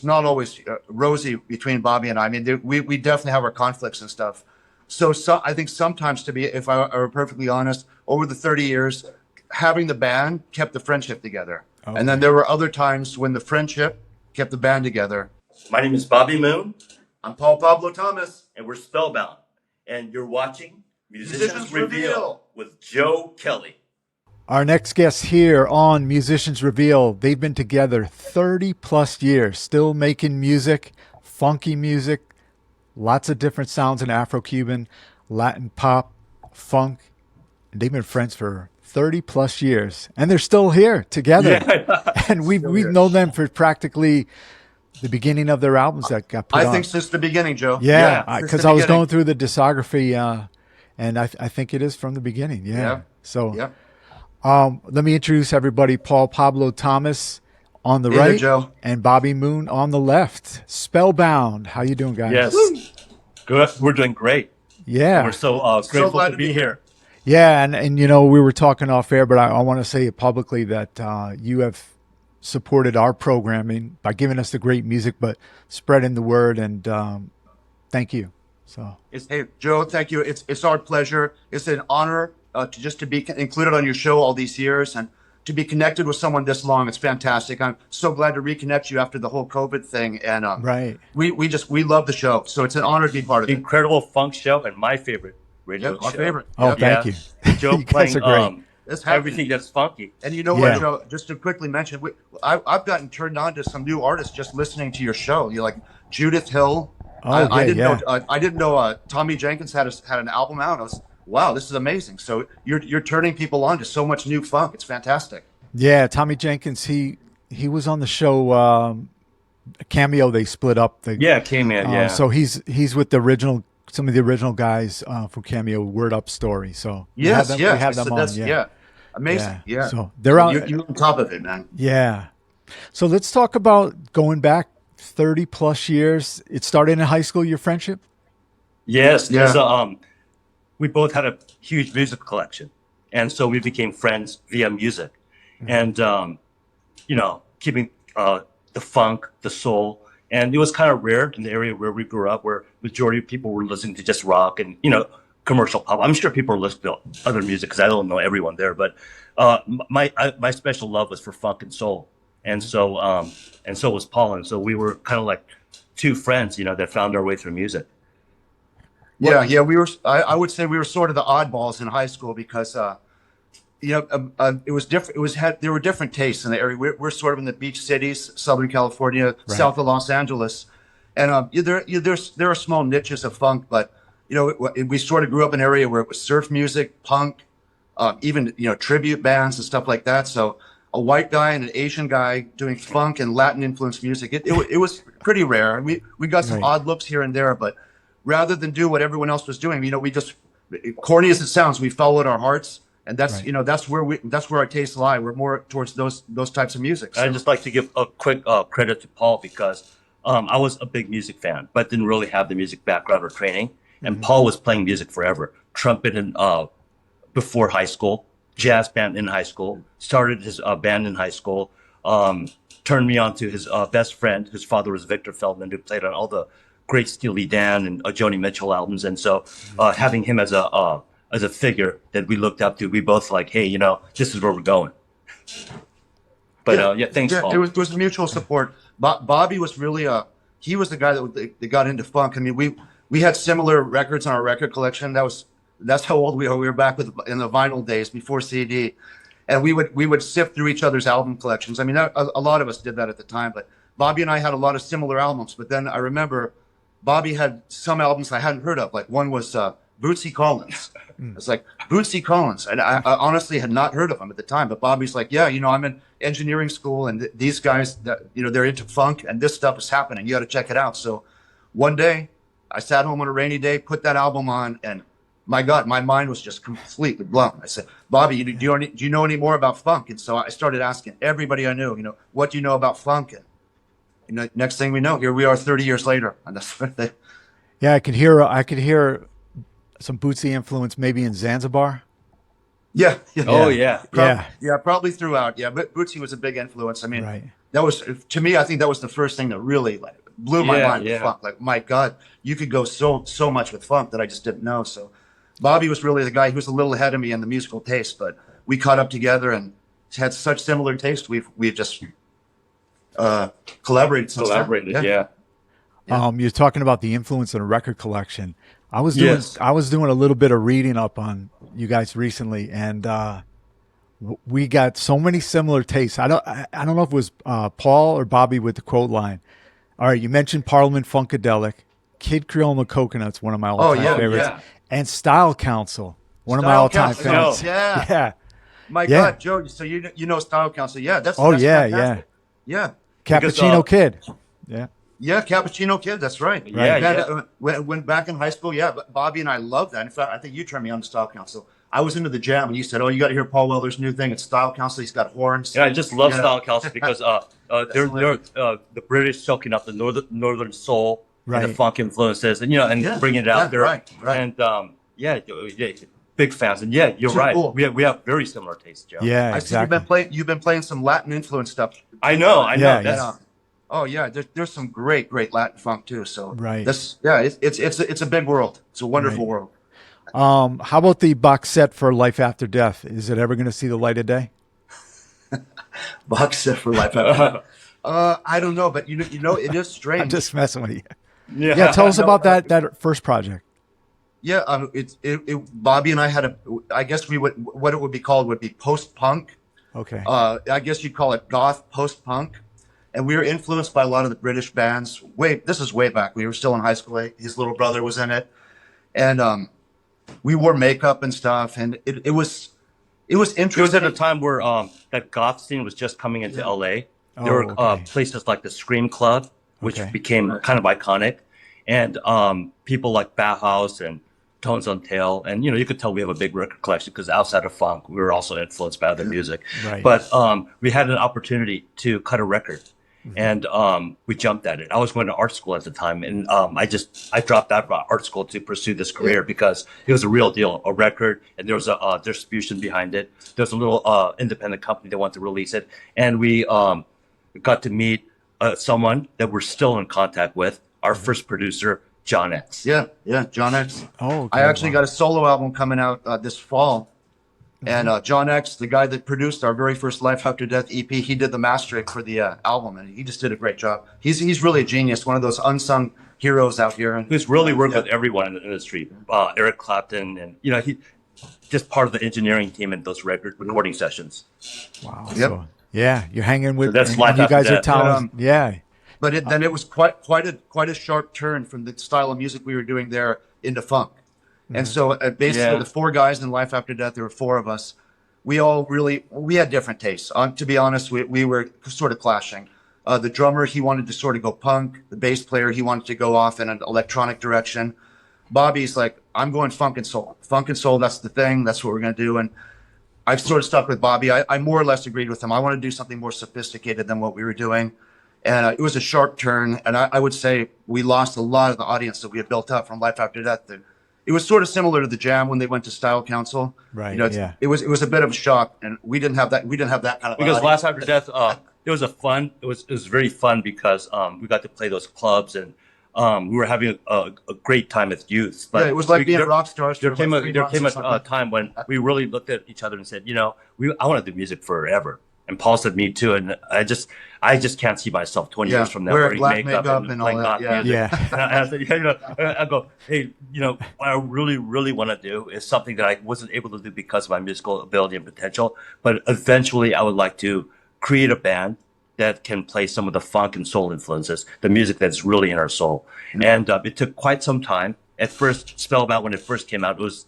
not always rosy between Bobby and I. I mean, we definitely have our conflicts and stuff. So I think sometimes, to be, if I are perfectly honest, over the 30 years, having the band kept the friendship together. And then Okay. there were other times when the friendship kept the band together. My name is Bobby Moon, I'm Pablo Thomas. and we're Spellbound. And you're watching Musicians Musicians Reveal Reveal. with Joe Kelley. Our next guest here on Musicians Reveal, they've been together 30 plus years, still making music, funky music, lots of different sounds in Afro-Cuban, Latin pop, funk. And they've been friends for 30 plus years, and they're still here together. Yeah. And we've known them for practically the beginning of their albums that got put I on. think since the beginning, Joe. Yeah, since because the I was beginning. going through the discography, and I think it is from the beginning. Yeah. Yeah. So Yeah. let me introduce everybody. Pablo Thomas on the Hey there, right, Joe. and Bobby Moon on the left. Spellbound. How you doing, guys? Yes. Good. We're doing great. Yeah. We're so grateful glad to be here. Yeah, and you know, we were talking off air, but I want to say it publicly that you have supported our programming by giving us the great music, but spreading the word, and thank you. So Hey, Joe, thank you. It's our pleasure. It's an honor to be included on your show all these years and to be connected with someone this long. It's fantastic. I'm so glad to reconnect you after the whole COVID thing. And right. we love the show. So it's an honor to be part of it. Incredible funk show and my favorite radio Yep, our show. favorite. Oh, Yep. thank you. Joe You guys playing are great. It's happening. everything that's funky. And you know Yeah. what, Joe? Just to quickly mention, I've gotten turned on to some new artists just listening to your show. You're like Judith Hill. Oh, I yeah, didn't yeah. know. I didn't know. Tommy Jenkins had an album out. I was, wow, this is amazing. So you're turning people on to so much new funk. It's fantastic. Yeah, Tommy Jenkins. He was on the show Cameo. They split up. Yeah, came in. Yeah. So he's with the original, some of the original guys from Cameo. Word Up Story. So Yes, we yes. have them on. Yeah. Amazing. Yeah. So they're out. You're on top of it, man. Yeah. So let's talk about going back 30 plus years. It started in high school, your friendship? Yes, Yeah. there's we both had a huge music collection, and so we became friends via music, and you know, keeping the funk, the soul, and it was kind of rare in the area where we grew up, where majority of people were listening to just rock and commercial pop. I'm sure people are listening to other music because I don't know everyone there, but my special love was for funk and soul, and so was Paul, and so we were kind of like two friends, that found our way through music. Yeah. We were. I would say we were sort of the oddballs in high school because it was different. There were different tastes in the area. We're sort of in the beach cities, Southern California, south of Los Angeles, and there are small niches of funk, but we sort of grew up in an area where it was surf music, punk, even tribute bands and stuff like that. So a white guy and an Asian guy doing funk and Latin influenced music, it was pretty rare. And we got some odd looks here and there, but rather than do what everyone else was doing, we just, corny as it sounds, we followed our hearts. And that's that's where our tastes lie. We're more towards those types of music. So. I'd just like to give a quick credit to Paul because I was a big music fan, but didn't really have the music background or training. And Paul was playing music forever, trumpet before high school, jazz band in high school, started his band in high school, turned me on to his best friend, whose father was Victor Feldman, who played on all the great Steely Dan and Joni Mitchell albums. And so having him as a figure that we looked up to, we both like, hey, this is where we're going. But thanks, Paul. It was mutual support. Bobby was really he was the guy that got into funk. I mean, we had similar records on our record collection. That's how old we are. We were back in the vinyl days before CD, and we would sift through each other's album collections. I mean, a lot of us did that at the time, but Bobby and I had a lot of similar albums. But then I remember Bobby had some albums I hadn't heard of. Like one was Bootsy Collins. It's like Bootsy Collins, and I honestly had not heard of him at the time. But Bobby's like, yeah, I'm in engineering school, and these guys, they're into funk, and this stuff is happening. You got to check it out. So one day, I sat home on a rainy day, put that album on, and my God, my mind was just completely blown. I said, Bobby, do you know any more about funk? And so I started asking everybody I knew, what do you know about funk? And next thing we know, here we are 30 years later, and that's what they. Yeah, I could hear some Bootsy influence maybe in Zanzibar. Yeah. Oh, yeah. Probably throughout. Yeah, but Bootsy was a big influence. I mean, that was, to me, I think that was the first thing that really like blew my mind with yeah. funk. Like, my God, you could go so much with funk that I just didn't know. So Bobby was really the guy who was a little ahead of me in the musical taste, but we caught up together and had such similar taste. We've just collaborated since then. Collaborated, yeah. You're talking about the influence in a record collection. I was Yes. doing a little bit of reading up on you guys recently, and we got so many similar tastes. I don't know if it was Paul or Bobby with the quote line. All right, you mentioned Parliament-Funkadelic, Kid Creole and the Coconuts, one of my all-time yeah, favorites, yeah. and Style Council, one of my Style all-time Council, favorites. yeah. Yeah. My Yeah. God, Joe, so you know Style Council. Yeah, that's Oh, that's yeah, fantastic. Yeah. Because, Cappuccino Kid. Yeah. Yeah, Cappuccino Kid, that's right. Yeah, Man, yeah. when back in high school, yeah, Bobby and I loved that. In fact, I think you turned me on to Style Council. I was into the jam, and you said, "Oh, you got to hear Paul Weller's new thing. It's Style Council. He's got horns." Yeah, I just love Yeah. Style Council because they're the British soaking up the northern soul and Right. the funk influences, and and Yeah, bringing it out yeah, there. right. And yeah, big fans. And yeah, you're Too right. cool. We have very similar tastes, Joe. Yeah, I see exactly. you've been playing some Latin influence stuff. I know. Yeah, That's, Yeah. Oh yeah, there's some great Latin funk too. So Right. it's a big world. It's a wonderful Right. world. How about the box set for Life After Death? Is it ever going to see the light of day? Box set for life. I don't know, but you know, it is strange. I'm just messing with you. yeah. Yeah, tell us No, about that first project. Yeah, Bobby and I had I guess what it would be called would be post punk. Okay. I guess you'd call it goth post punk. And we were influenced by a lot of the British bands. This is way back. We were still in high school. His little brother was in it. And we wore makeup and stuff. And it was It was interesting. at a time where that goth scene was just coming into LA. Oh, There were okay. places like the Scream Club, which Okay. became kind of iconic, and people like Bauhaus and Tones on Tail, and you could tell we have a big record collection because outside of funk, we were also influenced by other music. Right. But we had an opportunity to cut a record, and we jumped at it. I was going to art school at the time, and I dropped out of art school to pursue this career because it was a real deal, a record, and there was a distribution behind it. There was a little independent company that wanted to release it, and we got to meet someone that we're still in contact with, our first producer, John X. Yeah, John X. Oh, okay. I actually Wow. got a solo album coming out this fall. And John X, the guy that produced our very first Life After Death EP, he did the mastering for the album, and he just did a great job. He's really a genius, one of those unsung heroes out here. And Who's really worked Yeah. with everyone in the industry, Eric Clapton, and he just part of the engineering team in those record recording sessions. Wow. Yep. So, yeah, you're hanging with. So that's and Life you After guys are Death. talented. Yeah. But then it was quite a sharp turn from the style of music we were doing there into funk. And so basically Yeah. the four guys in Life After Death, there were four of us. We had different tastes. To be honest, we were sort of clashing. The drummer, he wanted to sort of go punk. The bass player, he wanted to go off in an electronic direction. Bobby's like, I'm going funk and soul. Funk and soul, that's the thing. That's what we're going to do. And I've sort of stuck with Bobby. I more or less agreed with him. I want to do something more sophisticated than what we were doing. And it was a sharp turn. And I would say we lost a lot of the audience that we had built up from Life After Death. It was sort of similar to the Jam when they went to Style Council. Right, It's- yeah. It was a bit of a shock, and we didn't have that. We didn't have that kind of Because audience. Last After Death, it was very fun because we got to play those clubs and we were having a great time as youth. But Yeah, it was like being rock stars. There for came about 3 months or a something. time when we really looked at each other and said, I want to do music forever. And Paul said, me too. And I just can't see myself 20 Yeah, years from now wearing black makeup and all playing that, goth yeah. music. Yeah. And I said, I go, hey, what I really, really want to do is something that I wasn't able to do because of my musical ability and potential. But eventually I would like to create a band that can play some of the funk and soul influences, the music that's really in our soul. Mm-hmm. And it took quite some time. At first, Spellbound, when it first came out, it was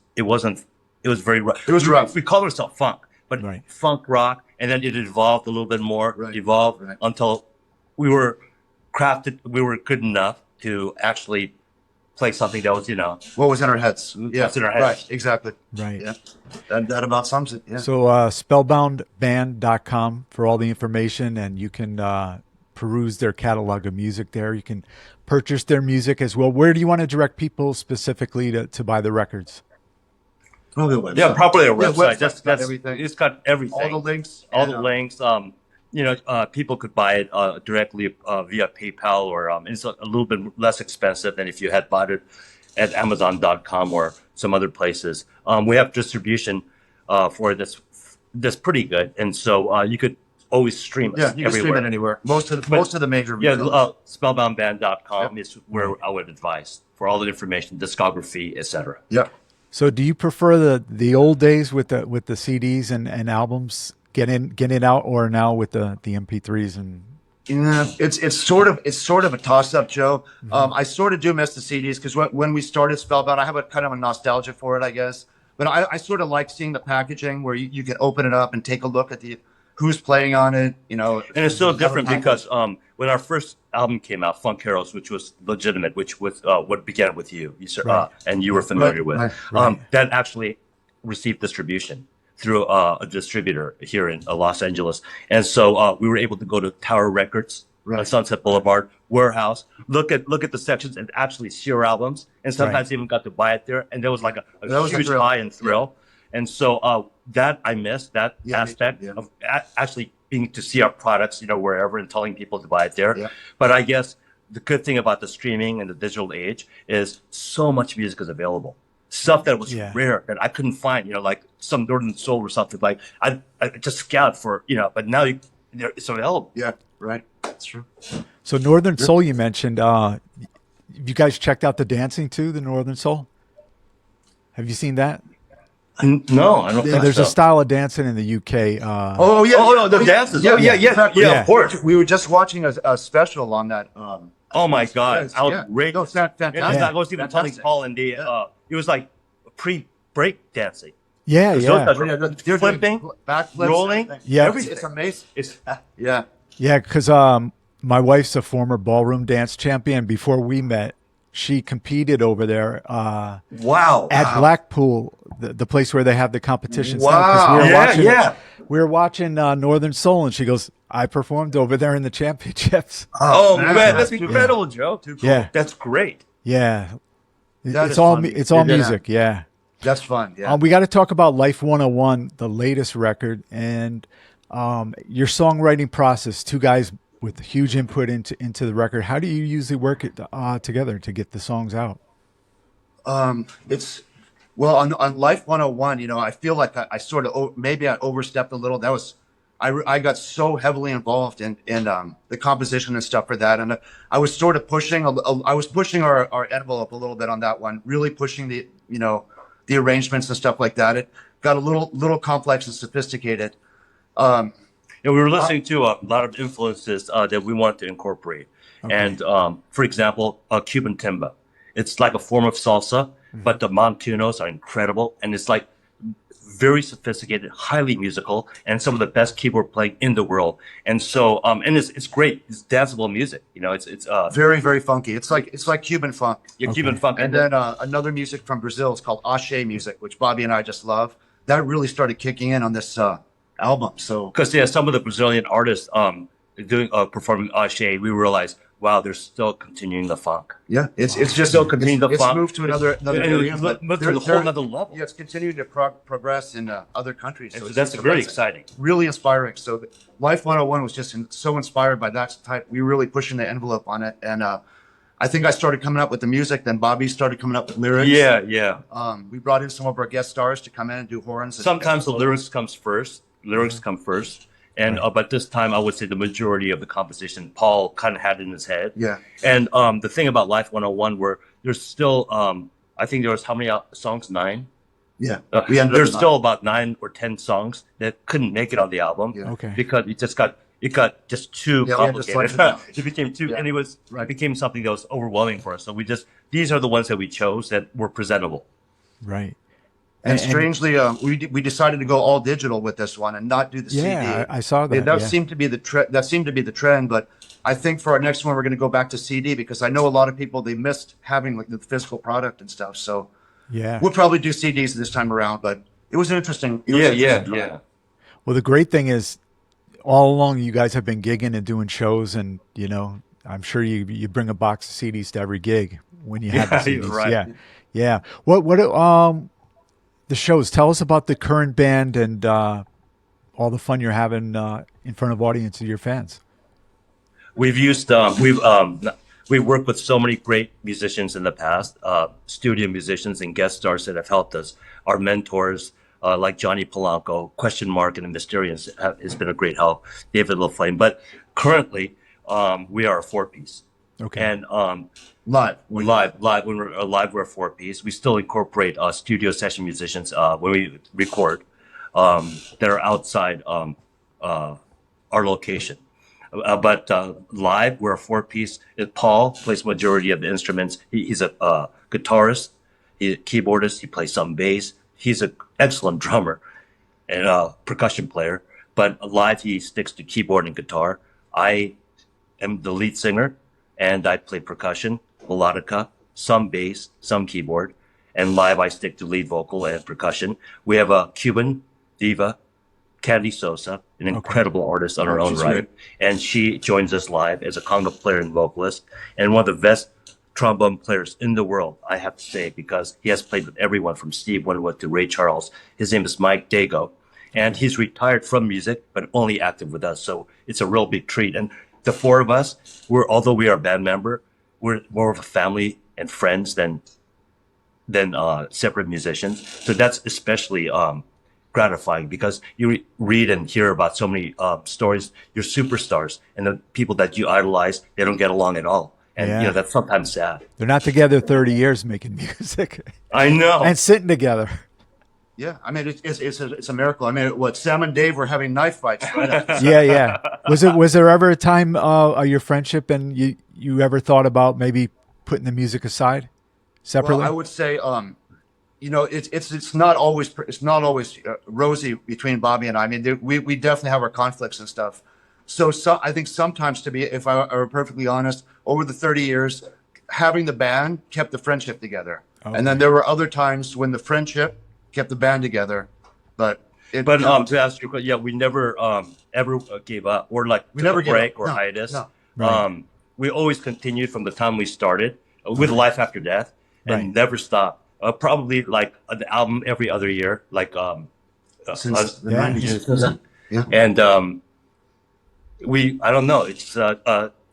very rough. It was rough. We called ourselves funk, but Right. funk rock, and then it evolved a little bit more, Right. evolved Right. until we were good enough to actually play something that was, What was in our heads? Yeah, What's in our heads. Right, exactly. Right. Yeah, that about sums it. Yeah. So spellboundband.com for all the information, and you can peruse their catalog of music there. You can purchase their music as well. Where do you want to direct people specifically to buy the records? Probably a website. Yeah, probably a Yeah, website. website's got everything. It's got everything. All the links. All and, the links. people could buy it directly via PayPal, or it's a little bit less expensive than if you had bought it at Amazon.com or some other places. We have distribution for this that's pretty good, and so you could always stream us Yeah, you can stream everywhere. it anywhere. Most of the major Yeah, retailers. spellboundband.com is where I would advise for all the information, discography, etc. Yeah. So do you prefer the old days with the CDs and albums getting out, or now with the MP3s and Yeah, it's sort of a toss up, Joe. I sort of do miss the CDs because when we started Spellbound, I have a kind of a nostalgia for it, I guess. But I sort of like seeing the packaging where you can open it up and take a look at who's playing on it, And it's so different because when our first album came out, Funk Heroes, which was legitimate, which was what began with you, Right. and you were familiar with, right. that actually received distribution through a distributor here in Los Angeles. And so we were able to go to Tower Records on Right. Sunset Boulevard, Warehouse, look at the sections and actually see your albums. And sometimes even got to buy it there. And there was like That a was a huge thrill. high and thrill. And so that I miss that Yeah, me aspect too, yeah. of actually being to see our products, wherever, and telling people to buy it there. Yeah. But I guess the good thing about the streaming and the digital age is so much music is available. Stuff that was Yeah. rare that I couldn't find, like some Northern Soul or something. Like I just scout for, but now it's available. Yeah, right. That's true. So Northern Soul, you mentioned, you guys checked out the dancing too, the Northern Soul? Have you seen that? No, I don't think There's so. a style of dancing in the UK. Oh yeah. Oh, no, the dances. Yeah, Yeah, Yeah. of course. We were just watching a special on that. Oh my God, Yes, yeah. outrageous. No, it's fantastic. And I was even telling Fantastic. Paul and it was like pre-break dancing. Yeah, yeah. Those guys- Flipping, backflips, rolling, everything. Yeah. everything. It's amazing. It's Yeah. Yeah, because my wife's a former ballroom dance champion. Before we met, she competed over there wow. at Blackpool, the place where they have the competitions. now, 'cause Wow. we were Yeah, watching, yeah. We were watching Northern Soul, and she goes, "I performed over there in the championships." Oh man, that's too incredible, Joe. Too cool. Yeah, That's great. yeah. That It's is all fun. it's all Yeah. music. Yeah. That's fun. Yeah. We got to talk about Life 101, the latest record, and your songwriting process. Two guys with huge input into the record. How do you usually work it together to get the songs out? It's well on Life 101. I feel like I sort of maybe I overstepped a little. That was I got so heavily involved in the composition and stuff for that, and I was sort of pushing. I was pushing our envelope a little bit on that one. Really pushing the arrangements and stuff like that. It got a little complex and sophisticated. We were listening to a lot of influences that we wanted to incorporate. Okay. And for example, Cuban timba. It's like a form of salsa, but the montunos are incredible. And it's like very sophisticated, highly musical, and some of the best keyboard playing in the world. And so, and it's great. It's danceable music. It's Very, very funky. It's like Cuban funk. Cuban funk. And then another music from Brazil is called Ashe music, which Bobby and I just love. That really started kicking in on this album. So because some of the Brazilian artists doing performing Ashe, we realized, wow, they're still continuing the funk. yeah, it's just Still continuing the it's funk. moved to another And area. it's but moved to they're- a whole they're- nother level. Yeah, it's continuing to progress in other countries. And So so it's that's just very amazing. exciting. Really inspiring. So Life 101 was just so inspired by that type. We were really pushing the envelope on it, and I think I started coming up with the music. Then Bobby started coming up with lyrics. Yeah. We brought in some of our guest stars to come in and do horns. and- Sometimes the lyrics comes first. Lyrics come first. And but this time, I would say the majority of the composition Paul kind of had in his head. Yeah. And the thing about Life 101, where there's still, I think there was how many songs? 9. Yeah, we ended There's up still about 9 or 10 songs that couldn't make it on the album. Yeah. Okay. Because it got just too Yeah, we had to slice complicated. it down. It became too, Yeah. and it became something that was overwhelming for us. So these are the ones that we chose that were presentable. Right. And strangely, we decided to go all digital with this one and not do the CD. Yeah, I saw that. That yeah. seemed to be the trend. But I think for our next one, we're going to go back to CD because I know a lot of people they missed having like the physical product and stuff. So Yeah. we'll probably do CDs this time around. But it was interesting. It was an interesting try. Well, the great thing is, all along you guys have been gigging and doing shows, and I'm sure you bring a box of CDs to every gig when you have the you're CDs. right. Yeah, yeah. What the shows? Tell us about the current band and all the fun you're having in front of audience of your fans. We've used we've worked with so many great musicians in the past, studio musicians and guest stars that have helped us. Our mentors, like Johnny Polanco, Question Mark, and the Mysterians has been a great help. David LaFlame, but currently we are a 4-piece. Okay. And Live. live when we're live, we're a 4-piece. We still incorporate studio session musicians when we record that are outside our location. But live, we're a 4-piece. Paul plays majority of the instruments. He's a guitarist, he's a keyboardist. He plays some bass. He's an excellent drummer and percussion player. But live, he sticks to keyboard and guitar. I am the lead singer, and I play percussion, melodica, some bass, some keyboard. And live, I stick to lead vocal and percussion. We have a Cuban diva, Candy Sosa, an incredible artist on her own right. Great. And she joins us live as a conga player and vocalist, and one of the best trombone players in the world, I have to say, because he has played with everyone from Steve Winwood to Ray Charles. His name is Mike Dago, and he's retired from music, but only active with us. So it's a real big treat. And the 4 of us, although we are a band member, we're more of a family and friends than separate musicians. So that's especially gratifying, because you read and hear about so many stories. You're superstars, and the people that you idolize, they don't get along at all, and that's sometimes sad. They're not together 30 years making music. I know. And sitting together. Yeah, I mean it's a miracle. I mean, what, Sam and Dave were having knife fights, right? Yeah. Was there ever a time your friendship and you ever thought about maybe putting the music aside separately? Well, I would say, it's not always rosy between Bobby and I. I mean, we definitely have our conflicts and stuff. So I think sometimes, to be, if I were perfectly honest, over the 30 years, having the band kept the friendship together. Okay. And then there were other times when the friendship kept the band together. But to ask you, we never ever gave up, or we never break or hiatus. No. Right. We always continued from the time we started with Life After Death, and never stopped. Probably an album every other year, since the 90s. Yeah. And I don't know. It's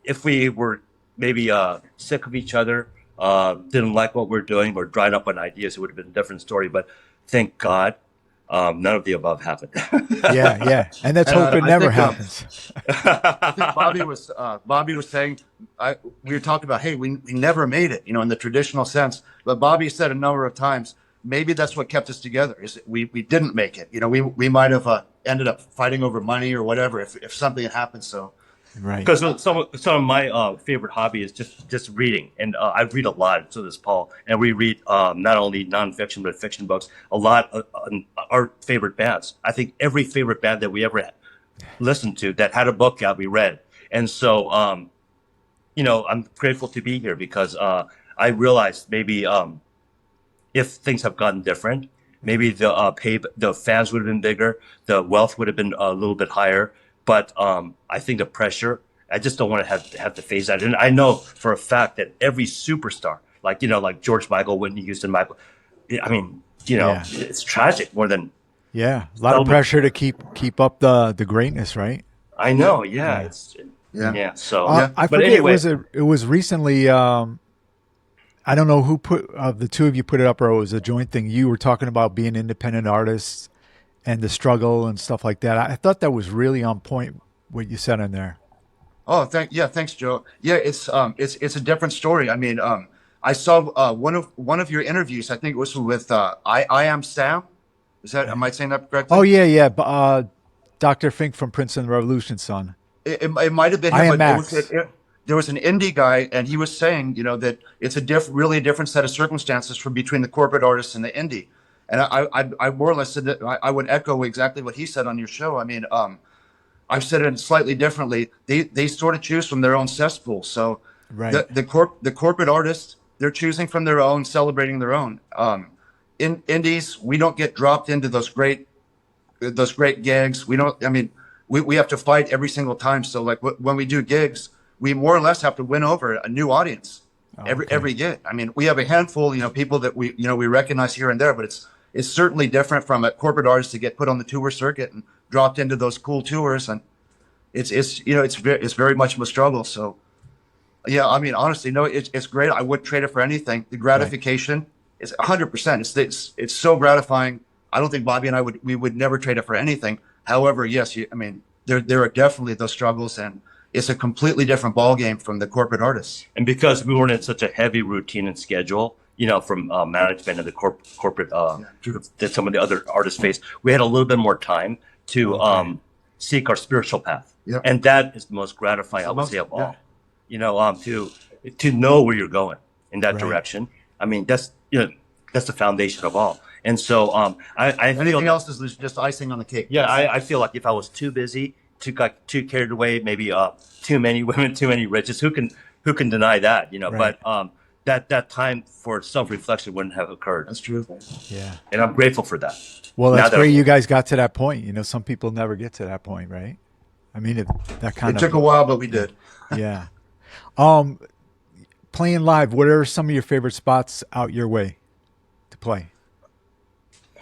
if we were maybe sick of each other, didn't like what we're doing, or dried up on ideas, it would have been a different story. But thank God, none of the above happened. Yeah, and let's hope it never happens. I think Bobby was saying, we were talking about, hey, we never made it, in the traditional sense. But Bobby said a number of times, maybe that's what kept us together, is we didn't make it. We might have ended up fighting over money or whatever if something had happened. So. Right. Because some of my favorite hobby is just reading, and I read a lot. So does Paul, and we read not only nonfiction but fiction books. A lot of our favorite bands. I think every favorite band that we ever listened to that had a book out, we read. And so, I'm grateful to be here, because I realized maybe if things have gotten different, maybe the fans would have been bigger, the wealth would have been a little bit higher. But I think the pressure, I just don't want to have to face that. And I know for a fact that every superstar, like George Michael, Whitney Houston, Michael, I mean, it's tragic more than. Yeah, a lot of pressure to keep up the greatness, right? I know. Yeah. So, I forget. Anyway. It was recently. I don't know who put the two of you put it up, or it was a joint thing. You were talking about being independent artists and the struggle and stuff like that. I thought that was really on point, what you said in there. Oh, thanks, Joe. Yeah, it's a different story. I mean, I saw one of your interviews. I think it was with I Am Sam. Am I saying that correctly? Oh yeah. Dr. Fink from Prince and the Revolution's son. It might have been him. I Am Max. There was an indie guy, and he was saying, that it's really a different set of circumstances between the corporate artists and the indie. And I more or less said that I would echo exactly what he said on your show. I mean, I've said it slightly differently. They sort of choose from their own cesspool. So right. the corporate artists, they're choosing from their own, celebrating their own. In indies, we don't get dropped into those great gigs. We don't. I mean, we have to fight every single time. So when we do gigs, we more or less have to win over a new audience every gig. I mean, we have a handful, people that we recognize here and there, but it's certainly different from a corporate artist to get put on the tour circuit and dropped into those cool tours, and it's very much of a struggle. So yeah, I mean, honestly, no, it's great. I wouldn't trade it for anything. The gratification is 100%. It's so gratifying. I don't think Bobby and we would never trade it for anything. However, yes, I mean, there are definitely those struggles, and it's a completely different ball game from the corporate artists. And because we weren't in such a heavy routine and schedule, from management and the corporate that some of the other artists face, we had a little bit more time to seek our spiritual path. Yep. And that is the most gratifying, I would say, of all. To know where you're going in that direction. I mean, that's the foundation of all. And so Anything else is just icing on the cake. Yeah, I feel like if I was too busy, got too carried away, maybe too many women, too many riches, who can deny that? Right. But that time for self-reflection wouldn't have occurred. That's true. Yeah. And I'm grateful for that. Well, that's great you guys got to that point. Some people never get to that point, right? I mean, it took a while, but we did. Yeah. Playing live, what are some of your favorite spots out your way to play?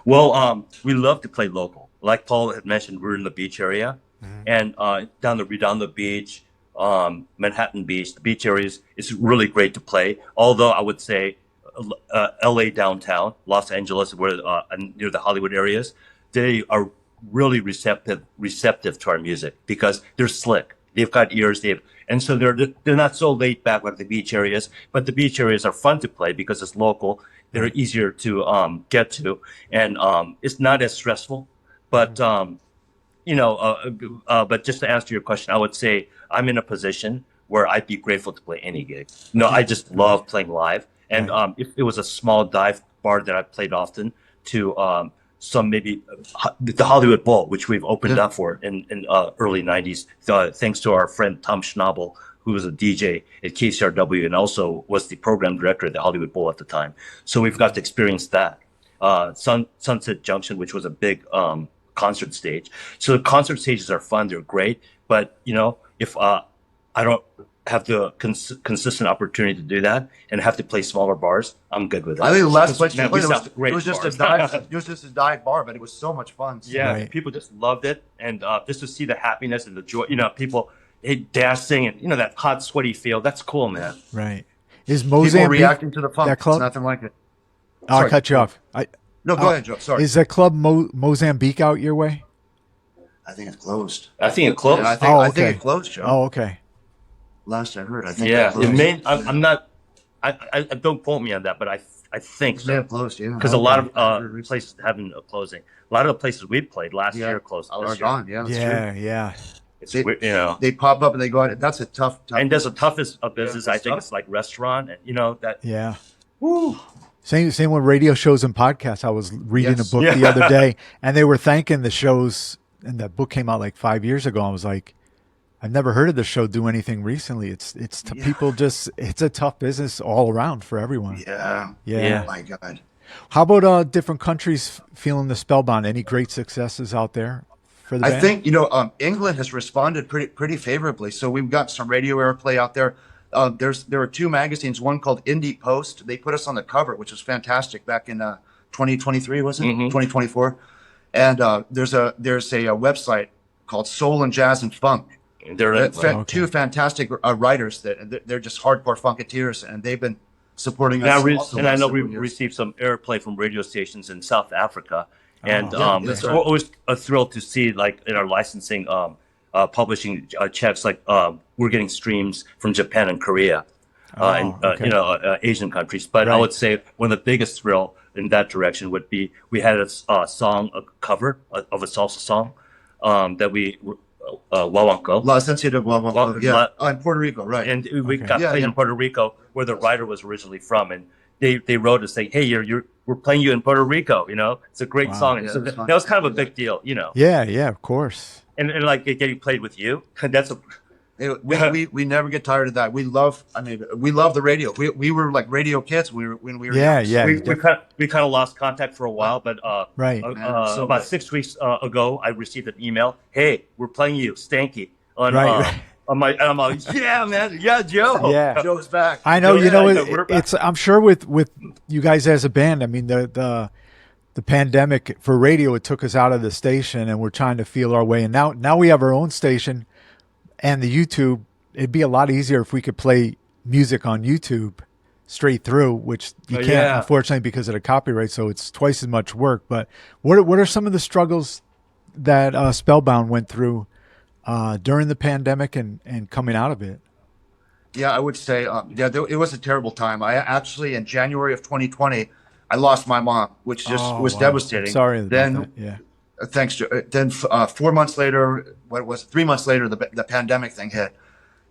Well, we love to play local. Like Paul had mentioned, we're in the beach area, and down the beach, Manhattan Beach, the beach areas is really great to play. Although I would say LA downtown, Los Angeles, where near the Hollywood areas, they are really receptive to our music because they're slick. They've got ears. And so they're not so laid back like the beach areas, but the beach areas are fun to play because it's local. They're easier to get to, and it's not as stressful. But but just to answer your question, I would say I'm in a position where I'd be grateful to play any gig. No, I just love playing live. And if it was a small dive bar that I played often to some maybe the Hollywood Bowl, which we've opened up for in early 90s, thanks to our friend Tom Schnabel, who was a DJ at KCRW and also was the program director at the Hollywood Bowl at the time. So we've got to experience that. Sunset Junction, which was a big concert stage. So the concert stages are fun. They're great. But, if I don't have the consistent opportunity to do that and have to play smaller bars, I'm good with that. I think the last place it was just a dive. It was just a dive bar, but it was so much fun. Yeah, people just loved it, and just to see the happiness and the joy, people dancing and that hot, sweaty feel. That's cool, man. Right. Is People Mozambique reacting to the funk. that club? It's nothing like it. I'll cut you off. No, go ahead, Joe. Sorry. Is that club Mozambique out your way? I think it's closed. I think it closed. Yeah, I think it closed, Joe. Oh, okay. Last I heard, I think Yeah, it closed. it may. I'm not. I don't quote me on that, but I think so. Yeah, closed. Yeah, Because a lot of places have been closing. A lot of the places we played last year closed. are This year. gone. Yeah, that's true. Yeah. It's weird, They pop up and they go out. That's a tough. And there's a toughest of business. Yeah, I think tough. it's like restaurant, and that. Yeah. Woo. Same with radio shows and podcasts. I was reading Yes. a book the other day, and they were thanking the shows. And that book came out like 5 years ago. I was like, I've never heard of the show do anything recently. It's people just. It's a tough business all around for everyone. Yeah. Yeah. Oh my God. How about different countries feeling the Spellbound? Any great successes out there for the band? I think England has responded pretty favorably. So we've got some radio airplay out there. There are two magazines. One called Indie Post. They put us on the cover, which was fantastic back in 2023, was it? 2024. And there's a website called Soul and Jazz and Funk. They're Two fantastic writers that they're just hardcore funketeers, and they've been supporting us. and I know we've received some airplay from radio stations in South Africa, and it's always a thrill to see, like in our licensing, publishing checks, like we're getting streams from Japan and Korea, Asian countries. But I would say one of the biggest thrill in that direction would be we had a cover of a salsa song that we Wawanko. La Esencia de Wawanko. In Puerto Rico, right? And we got played in Puerto Rico, where the writer was originally from, and they wrote us saying, "Hey, we're playing you in Puerto Rico. It's a great song." And so that was kind of a big deal, Yeah, of course. And like getting played with you, that's a. We never get tired of that. We love the radio. We were like radio kids when we were young. We kind of lost contact for a while, but about 6 weeks ago, I received an email. Hey, we're playing you, Stanky, on my. And I'm like, yeah, man, yeah, Joe. Yeah, Joe's back. I know. It's. I'm sure with you guys as a band. I mean, the the pandemic for radio, it took us out of the station, and we're trying to feel our way. And now we have our own station and the YouTube. It'd be a lot easier if we could play music on YouTube straight through, which you can't, yeah. unfortunately, because of the copyright. So it's twice as much work. But what are some of the struggles that Spellbound went through during the pandemic and coming out of it? Yeah, I would say, it was a terrible time. I actually, in January of 2020, I lost my mom, which just was wow. devastating. I'm sorry about Then, that. Yeah. thanks, Joe. Then 4 months later, 3 months later, the pandemic thing hit,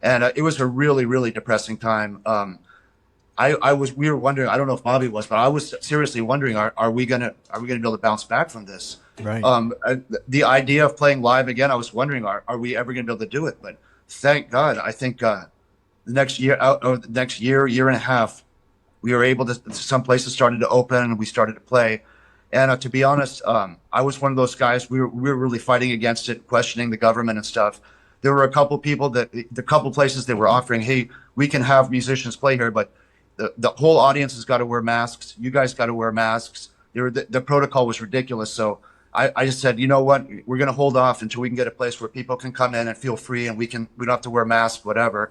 and it was a really, really depressing time. We were wondering. I don't know if Bobby was, but I was seriously wondering: Are we gonna be able to bounce back from this? Right. The idea of playing live again, I was wondering: Are we ever gonna be able to do it? But thank God, I think the next year and a half, we were able to. Some places started to open, and we started to play. And to be honest, I was one of those guys. We were really fighting against it, questioning the government and stuff. There were a couple people the couple places they were offering, hey, we can have musicians play here, but the whole audience has got to wear masks. You guys got to wear masks. The protocol was ridiculous. So I just said, you know what, we're going to hold off until we can get a place where people can come in and feel free, and we don't have to wear masks, whatever.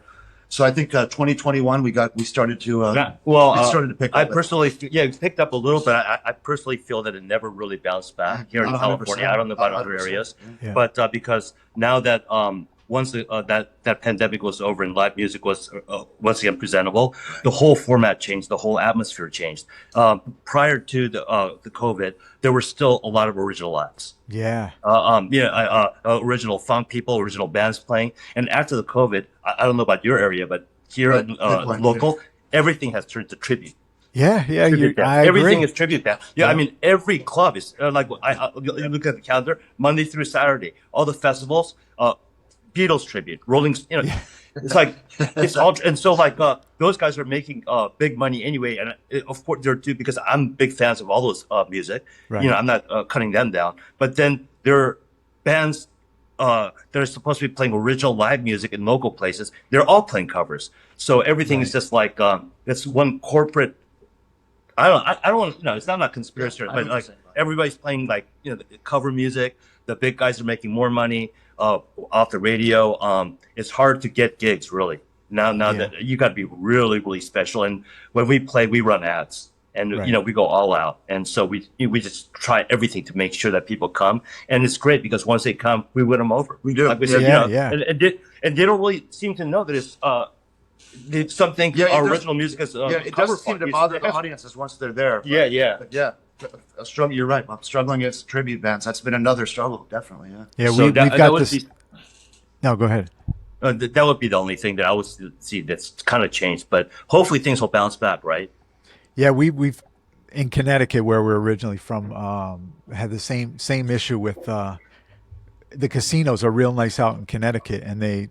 So I think 2021 we started to it started to pick up. I personally, it picked up a little, but I personally feel that it never really bounced back here in 100%. California. I don't know about other 100%. areas, Yeah. but because now that once that pandemic was over and live music was once again presentable, the whole format changed, the whole atmosphere changed. Prior to the COVID, there were still a lot of original acts. Yeah. Original funk people, original bands playing. And after the COVID, I don't know about your area, but here Right. Good point. local, everything has turned to tribute. Yeah. Tribute band. I agree. Everything is tribute band. Yeah, Yeah. I mean, every club is like you look at the calendar, Monday through Saturday, all the festivals, Beatles tribute, Rolling. It's like it's all, and so like those guys are making big money anyway, and of course they're too, because I'm big fans of all those music. Right. You know, I'm not cutting them down, but then there are bands that are supposed to be playing original live music in local places. They're all playing covers, so everything is just like it's one corporate. I don't want it's not a conspiracy, Yeah, but like 100%. everybody's playing like the cover music. The big guys are making more money off the radio. It's hard to get gigs really now. That you got to be really, really special. And when we play, we run ads, and Right. we go all out. And so we just try everything to make sure that people come. And it's great because once they come, we win them over. We do. Like we said, Yeah. and they don't really seem to know that it's something. Yeah, our it does- original music is it cover doesn't seem funk to music. bother the audiences once they're there. Yeah. But yeah, you're right. I'm struggling against tribute bands. That's been another struggle, definitely. Yeah. Yeah. So We've that got would this. be- No, go ahead. that would be the only thing that I would see that's kind of changed, but hopefully things will bounce back, right? Yeah, we've in Connecticut, where we're originally from, had the same issue with the casinos are real nice out in Connecticut, and they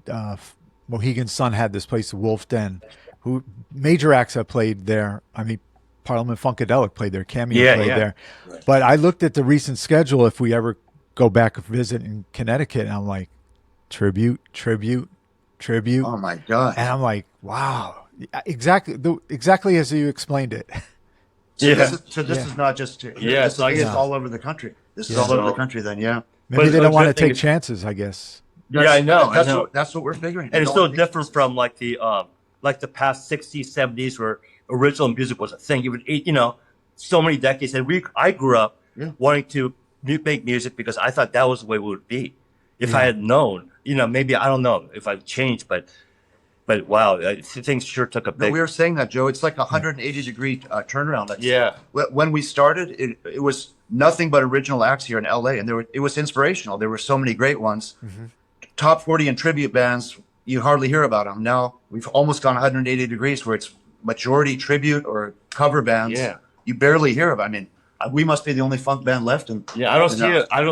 Mohegan Sun had this place, Wolf Den, who major acts have played there. I mean, Parliament-Funkadelic played there, Cameo played there. Right. But I looked at the recent schedule. If we ever go back and visit in Connecticut, and I'm like, tribute, Oh my God. and I'm like, wow, exactly as you explained it. So Yeah. this is not just Yeah, so I it's guess- all over the country. This is Yeah. all over the So- country. Then yeah. Maybe But they don't the want to good thing take is- chances, I guess. Yeah, I know. That's what we're figuring. And it's Don't so take different chances. from like the past 60s, 70s where original music was a thing. You would, so many decades. And I grew up wanting to make music because I thought that was the way it would be. If I had known, maybe, I don't know if I've changed, but wow, things sure took a No, big. we were saying that, Joe. It's like a 180-degree turnaround. Yeah. When we started, it was nothing but original acts here in LA, and it was inspirational. There were so many great ones. Top 40 and tribute bands, you hardly hear about them. Now we've almost gone 180 degrees where it's majority tribute or cover bands. Yeah. You barely hear of. I mean, we must be the only funk band left. And Yeah, I don't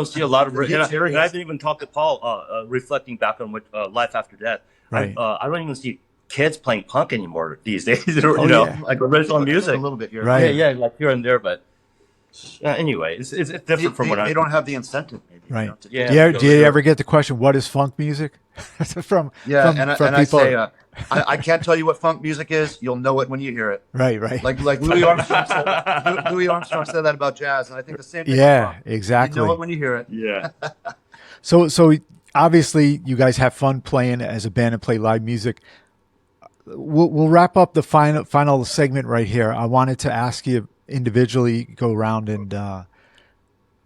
see a lot of. The And hits I here, and I didn't even talk to Paul, reflecting back on what life after death. Right. I don't even see kids playing punk anymore these days. yeah. Like original music. a little bit here. Right. Yeah, like here and there, but Anyway, it's different from what they I. don't have the incentive. Maybe, Right. you know, to- Yeah. Do you ever get the question, what is funk music? from Yeah, from, and from I people. say, I can't tell you what funk music is. You'll know it when you hear it. Right. Like Louis Armstrong said. Louis Armstrong said that about jazz, and I think the same thing. Yeah, about funk. exactly. You know it when you hear it. Yeah. So obviously you guys have fun playing as a band and play live music. We'll wrap up the final segment right here. I wanted to ask you individually, go around and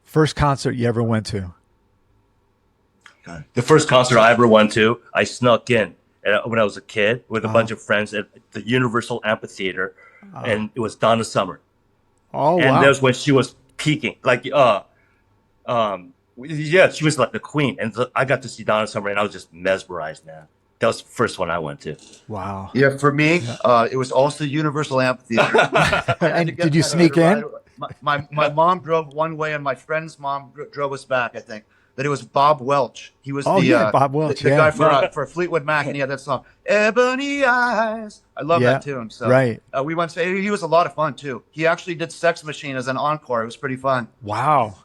first concert you ever went to. The first concert I ever went to, I snuck in when I was a kid with a bunch of friends at the Universal Amphitheater, and it was Donna Summer. Oh, And wow. that was when she was peaking. Like, yeah, she was like the queen. And I got to see Donna Summer, and I was just mesmerized, man. That was the first one I went to. Wow. Yeah, for me, it was also Universal Amphitheater. And did you sneak in? My mom drove one way, and my friend's mom drove us back. I think that it was Bob Welch. He was Bob Welch, the yeah. guy for Fleetwood Mac, and he had that song "Ebony Eyes." I love Yeah, that tune. So right. we went. He was a lot of fun too. He actually did Sex Machine as an encore. It was pretty fun. Wow.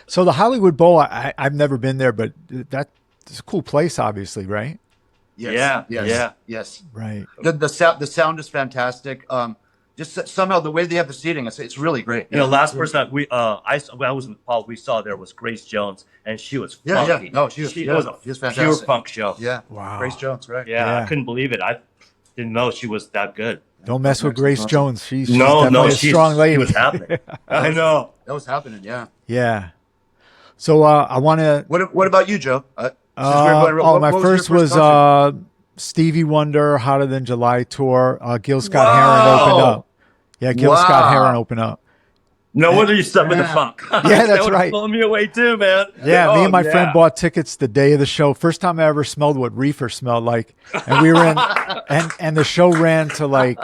So the Hollywood Bowl, I've never been there, but that's a cool place, obviously, right? Yes, Yeah, yes, yeah. yes. Right. The sound is fantastic. Just somehow the way they have the seating, it's really great. You know, last person when I was in Paul, we saw there was Grace Jones, and she was Yeah, funky. yeah. No, she was it was a she was pure fantastic. funk show. Yeah. Wow. Grace Jones, right? Yeah, Yeah. I couldn't believe it. I didn't know she was that good. Don't mess with Grace Awesome. Jones. She's No, definitely a she's strong lady. She was happening. I know. That was happening. Yeah. Yeah. So I want to. What about you, Joe? Since we're going- My what was your first was concert? Stevie Wonder, Hotter Than July tour. Gil Scott Heron opened up. Yeah, Gil Scott Wow. Heron opened up. No wonder you stuck with the Yeah. funk. Yeah, That that's would've right. blown me away too, man. Yeah, me Oh, and my yeah. friend bought tickets the day of the show. First time I ever smelled what reefer smelled like, and we were in, and the show ran to like,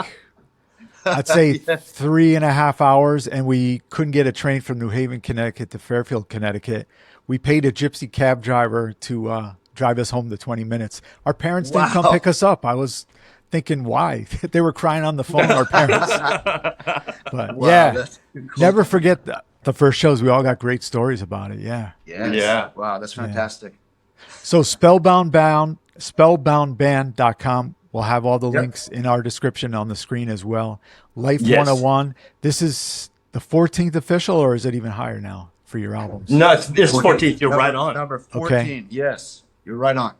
I'd say 3.5 hours, and we couldn't get a train from New Haven, Connecticut to Fairfield, Connecticut. We paid a gypsy cab driver to drive us home to 20 minutes. Our parents didn't come Wow. pick us up. I was thinking, why? They were crying on the phone, our parents. But Wow, yeah, that's cool. never forget the first shows. We all got great stories about it. Yeah. Yes. Yeah. Wow, that's fantastic. So spellboundband.com. We'll have all the links in our description on the screen as well. Life Yes. 101. This is the 14th official, or is it even higher now for your albums? No, it's 14th. You're right on. Number 14. Yes, you're right on.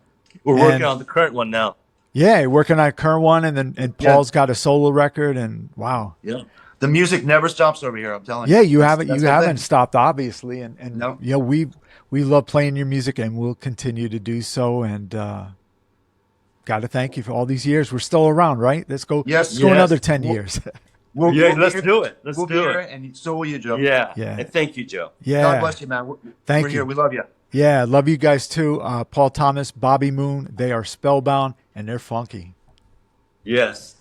We're working And- on the current one now. Yeah, you're working on a current one, and Paul's got a solo record, and wow. Yeah. The music never stops over here. I'm telling Yeah, you. you That's- haven't that's you the haven't thing. stopped, obviously, and No. you know we love playing your music, and we'll continue to do so. And got to thank you for all these years. We're still around, right? Let's go. Yes. Let's go Yes. another 10 We'll- years. Yeah, be let's here- do it. Let's we'll be do here, it. and so will you, Joe. Yeah. Yeah. And thank you, Joe. Yeah. God bless you, man. Thank We're you. here. We love you. Yeah, love you guys too. Paul Thomas, Bobby Moon, they are Spellbound, and they're funky. Yes.